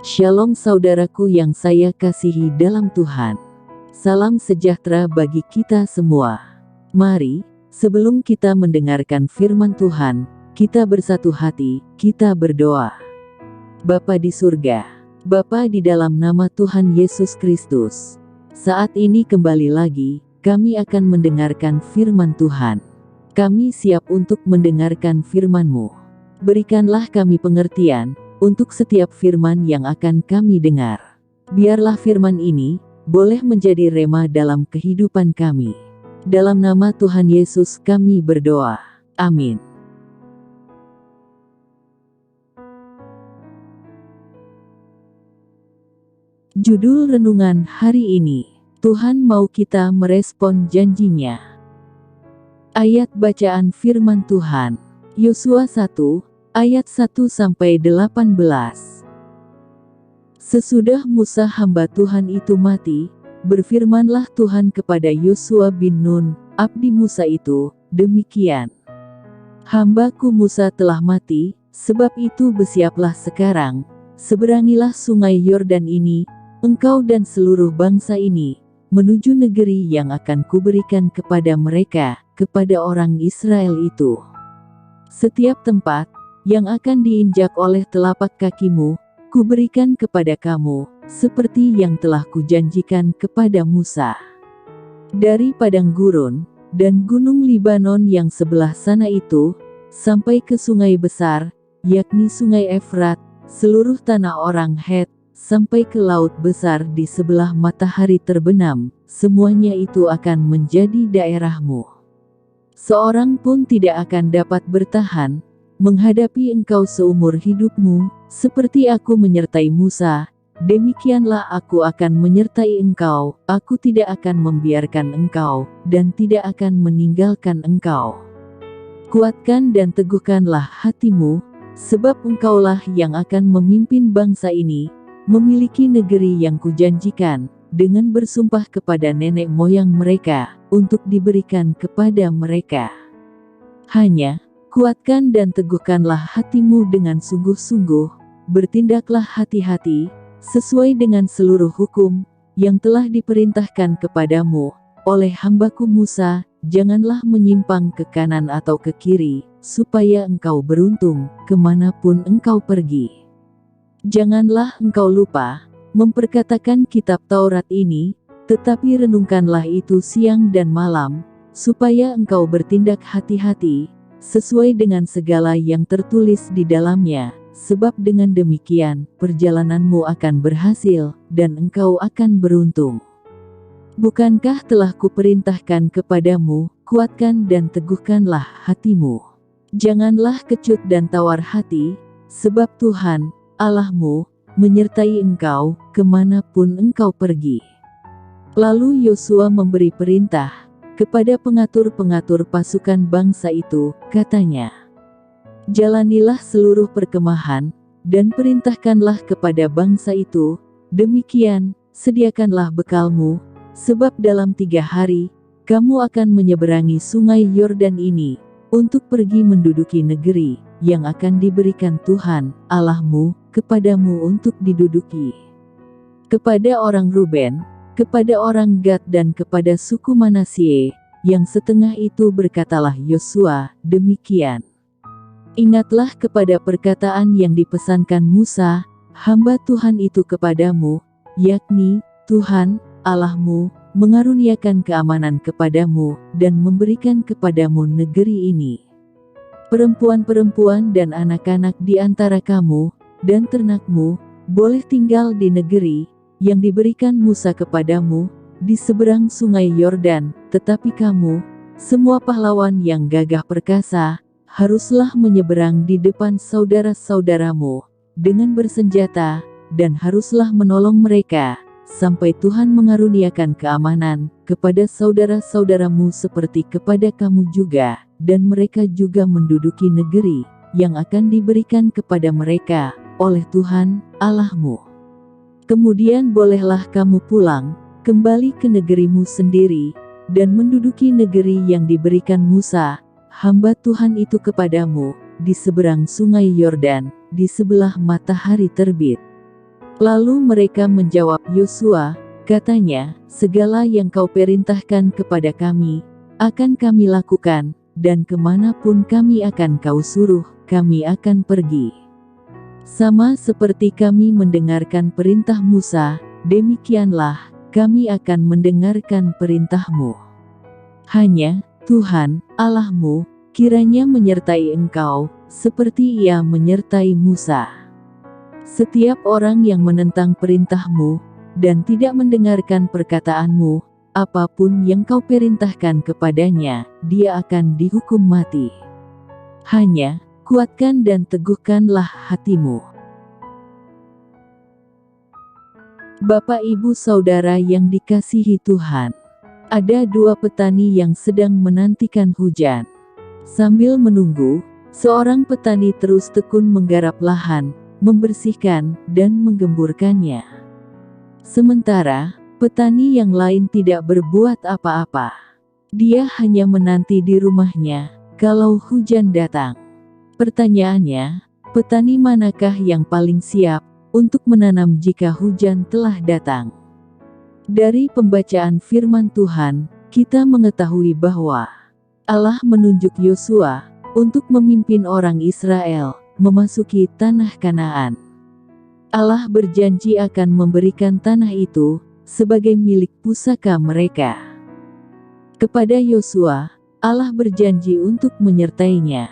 Shalom saudaraku yang saya kasihi dalam Tuhan. Salam sejahtera bagi kita semua. Mari, sebelum kita mendengarkan firman Tuhan, kita bersatu hati, kita berdoa. Bapa di surga, Bapa di dalam nama Tuhan Yesus Kristus, saat ini kembali lagi, kami akan mendengarkan firman Tuhan. Kami siap untuk mendengarkan firman-Mu. Berikanlah kami pengertian untuk setiap firman yang akan kami dengar. Biarlah firman ini boleh menjadi rema dalam kehidupan kami. Dalam nama Tuhan Yesus kami berdoa. Amin. Judul renungan hari ini, Tuhan mau kita merespon janjinya. Ayat bacaan firman Tuhan, Yosua 1, ayat 1-18. Sesudah Musa hamba Tuhan itu mati, berfirmanlah Tuhan kepada Yosua bin Nun, abdi Musa itu, demikian. Hambaku Musa telah mati, sebab itu bersiaplah sekarang, seberangilah sungai Yordan ini, engkau dan seluruh bangsa ini, menuju negeri yang akan kuberikan kepada mereka, kepada orang Israel itu. Setiap tempat yang akan diinjak oleh telapak kakimu, kuberikan kepada kamu, seperti yang telah kujanjikan kepada Musa. Dari padang gurun, dan gunung Libanon yang sebelah sana itu, sampai ke sungai besar, yakni sungai Efrat, seluruh tanah orang Het, sampai ke laut besar di sebelah matahari terbenam, semuanya itu akan menjadi daerahmu. Seorang pun tidak akan dapat bertahan menghadapi engkau seumur hidupmu, seperti aku menyertai Musa, demikianlah aku akan menyertai engkau, aku tidak akan membiarkan engkau, dan tidak akan meninggalkan engkau. Kuatkan dan teguhkanlah hatimu, sebab engkaulah yang akan memimpin bangsa ini, memiliki negeri yang kujanjikan, dengan bersumpah kepada nenek moyang mereka, untuk diberikan kepada mereka. Hanya, kuatkan dan teguhkanlah hatimu dengan sungguh-sungguh, bertindaklah hati-hati, sesuai dengan seluruh hukum, yang telah diperintahkan kepadamu, oleh hambaku Musa, janganlah menyimpang ke kanan atau ke kiri, supaya engkau beruntung, kemanapun engkau pergi. Janganlah engkau lupa, memperkatakan kitab Taurat ini, tetapi renungkanlah itu siang dan malam, supaya engkau bertindak hati-hati, sesuai dengan segala yang tertulis di dalamnya, sebab dengan demikian, perjalananmu akan berhasil, dan engkau akan beruntung. Bukankah telah kuperintahkan kepadamu, kuatkan dan teguhkanlah hatimu. Janganlah kecut dan tawar hati, sebab Tuhan, Allahmu, menyertai engkau, kemanapun engkau pergi. Lalu Yosua memberi perintah kepada pengatur-pengatur pasukan bangsa itu, katanya, jalanilah seluruh perkemahan, dan perintahkanlah kepada bangsa itu, demikian, sediakanlah bekalmu, sebab dalam 3 hari, kamu akan menyeberangi sungai Yordan ini, untuk pergi menduduki negeri, yang akan diberikan Tuhan, Allahmu, kepadamu untuk diduduki. Kepada orang Ruben, kepada orang Gad dan kepada suku Manasye, yang setengah itu berkatalah Yosua, demikian. Ingatlah kepada perkataan yang dipesankan Musa, hamba Tuhan itu kepadamu, yakni, Tuhan, Allahmu, mengaruniakan keamanan kepadamu, dan memberikan kepadamu negeri ini. Perempuan-perempuan dan anak-anak di antara kamu, dan ternakmu, boleh tinggal di negeri, yang diberikan Musa kepadamu, di seberang sungai Yordan, tetapi kamu, semua pahlawan yang gagah perkasa, haruslah menyeberang di depan saudara-saudaramu, dengan bersenjata, dan haruslah menolong mereka, sampai Tuhan mengaruniakan keamanan, kepada saudara-saudaramu seperti kepada kamu juga, dan mereka juga menduduki negeri, yang akan diberikan kepada mereka, oleh Tuhan, Allahmu. Kemudian bolehlah kamu pulang, kembali ke negerimu sendiri, dan menduduki negeri yang diberikan Musa, hamba Tuhan itu kepadamu, di seberang sungai Yordan, di sebelah matahari terbit. Lalu mereka menjawab Yosua, katanya, segala yang kau perintahkan kepada kami, akan kami lakukan, dan kemanapun kami akan kau suruh, kami akan pergi. Sama seperti kami mendengarkan perintah Musa, demikianlah, kami akan mendengarkan perintahmu. Hanya, Tuhan, Allahmu, kiranya menyertai engkau, seperti Ia menyertai Musa. Setiap orang yang menentang perintahmu, dan tidak mendengarkan perkataanmu, apapun yang kau perintahkan kepadanya, dia akan dihukum mati. Hanya, kuatkan dan teguhkanlah hatimu. Bapak Ibu Saudara yang dikasihi Tuhan, ada dua petani yang sedang menantikan hujan. Sambil menunggu, seorang petani terus tekun menggarap lahan, membersihkan, dan menggemburkannya. Sementara, petani yang lain tidak berbuat apa-apa. Dia hanya menanti di rumahnya, kalau hujan datang. Pertanyaannya, petani manakah yang paling siap untuk menanam jika hujan telah datang? Dari pembacaan firman Tuhan, kita mengetahui bahwa Allah menunjuk Yosua untuk memimpin orang Israel memasuki tanah Kanaan. Allah berjanji akan memberikan tanah itu sebagai milik pusaka mereka. Kepada Yosua, Allah berjanji untuk menyertainya.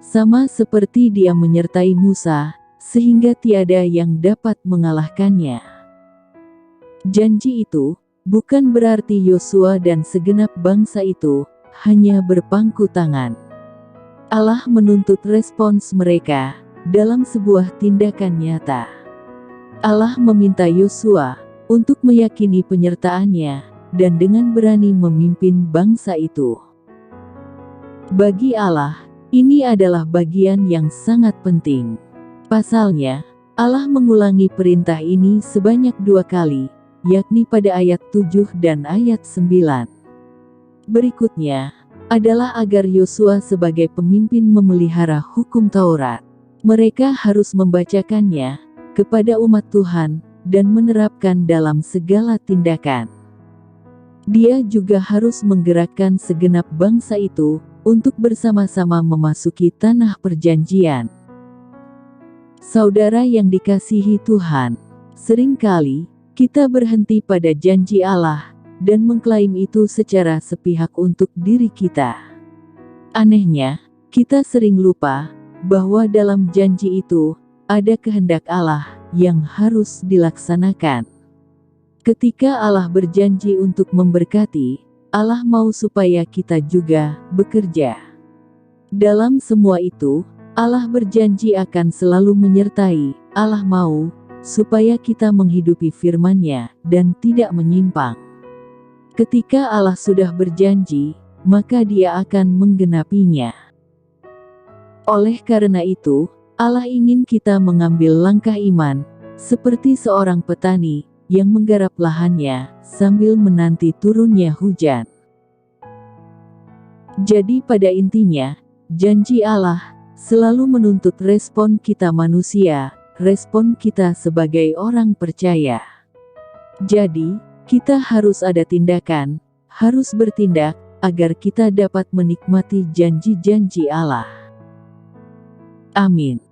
Sama seperti Dia menyertai Musa, sehingga tiada yang dapat mengalahkannya. Janji itu bukan berarti Yosua dan segenap bangsa itu hanya berpangku tangan. Allah menuntut respons mereka dalam sebuah tindakan nyata. Allah meminta Yosua untuk meyakini penyertaannya dan dengan berani memimpin bangsa itu. Bagi Allah, ini adalah bagian yang sangat penting. Pasalnya, Allah mengulangi perintah ini sebanyak 2 kali, yakni pada ayat 7 dan ayat 9. Berikutnya adalah agar Yosua sebagai pemimpin memelihara hukum Taurat. Mereka harus membacakannya kepada umat Tuhan dan menerapkan dalam segala tindakan. Dia juga harus menggerakkan segenap bangsa itu untuk bersama-sama memasuki tanah perjanjian. Saudara yang dikasihi Tuhan, seringkali kita berhenti pada janji Allah dan mengklaim itu secara sepihak untuk diri kita. Anehnya, kita sering lupa bahwa dalam janji itu ada kehendak Allah yang harus dilaksanakan. Ketika Allah berjanji untuk memberkati, Allah mau supaya kita juga bekerja. Dalam semua itu, Allah berjanji akan selalu menyertai. Allah mau supaya kita menghidupi firman-Nya dan tidak menyimpang. Ketika Allah sudah berjanji, maka Dia akan menggenapinya. Oleh karena itu, Allah ingin kita mengambil langkah iman, seperti seorang petani yang menggarap lahannya sambil menanti turunnya hujan. Jadi pada intinya, janji Allah selalu menuntut respon kita manusia, respon kita sebagai orang percaya. Jadi, kita harus ada tindakan, harus bertindak, agar kita dapat menikmati janji-janji Allah. Amin.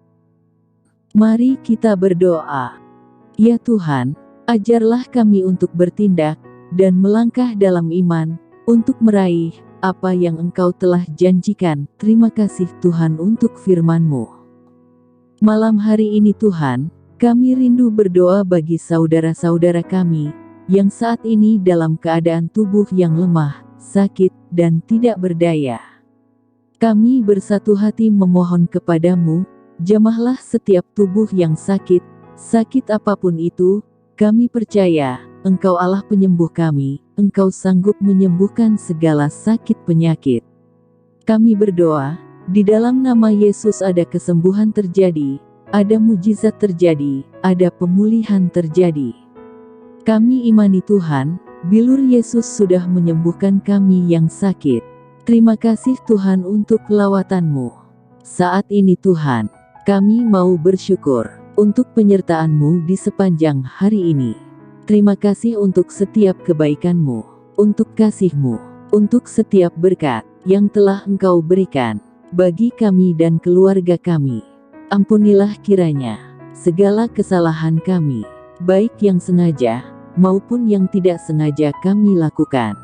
Mari kita berdoa. Ya Tuhan, ajarlah kami untuk bertindak, dan melangkah dalam iman, untuk meraih apa yang Engkau telah janjikan. Terima kasih Tuhan untuk firman-Mu. Malam hari ini Tuhan, kami rindu berdoa bagi saudara-saudara kami, yang saat ini dalam keadaan tubuh yang lemah, sakit, dan tidak berdaya. Kami bersatu hati memohon kepadamu, jamahlah setiap tubuh yang sakit, sakit apapun itu. Kami percaya, Engkau Allah penyembuh kami, Engkau sanggup menyembuhkan segala sakit penyakit. Kami berdoa, di dalam nama Yesus ada kesembuhan terjadi, ada mujizat terjadi, ada pemulihan terjadi. Kami imani Tuhan, bilur Yesus sudah menyembuhkan kami yang sakit. Terima kasih Tuhan untuk lawatan-Mu. Saat ini Tuhan, kami mau bersyukur untuk penyertaan-Mu di sepanjang hari ini. Terima kasih untuk setiap kebaikan-Mu, untuk kasih-Mu, untuk setiap berkat yang telah Engkau berikan bagi kami dan keluarga kami. Ampunilah kiranya segala kesalahan kami, baik yang sengaja maupun yang tidak sengaja kami lakukan.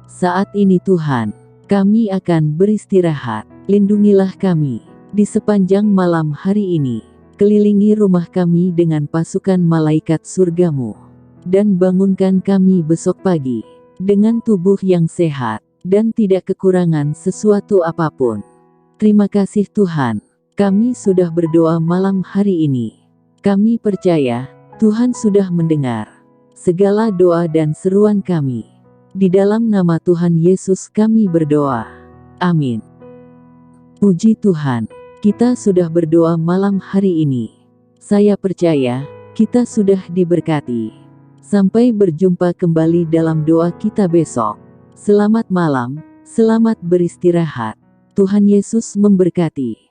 Saat ini Tuhan, kami akan beristirahat. Lindungilah kami di sepanjang malam hari ini. Kelilingi rumah kami dengan pasukan malaikat surga-Mu, dan bangunkan kami besok pagi dengan tubuh yang sehat dan tidak kekurangan sesuatu apapun. Terima kasih Tuhan, kami sudah berdoa malam hari ini. Kami percaya Tuhan sudah mendengar segala doa dan seruan kami. Di dalam nama Tuhan Yesus kami berdoa. Amin. Puji Tuhan, kita sudah berdoa malam hari ini. Saya percaya kita sudah diberkati. Sampai berjumpa kembali dalam doa kita besok. Selamat malam, selamat beristirahat. Tuhan Yesus memberkati.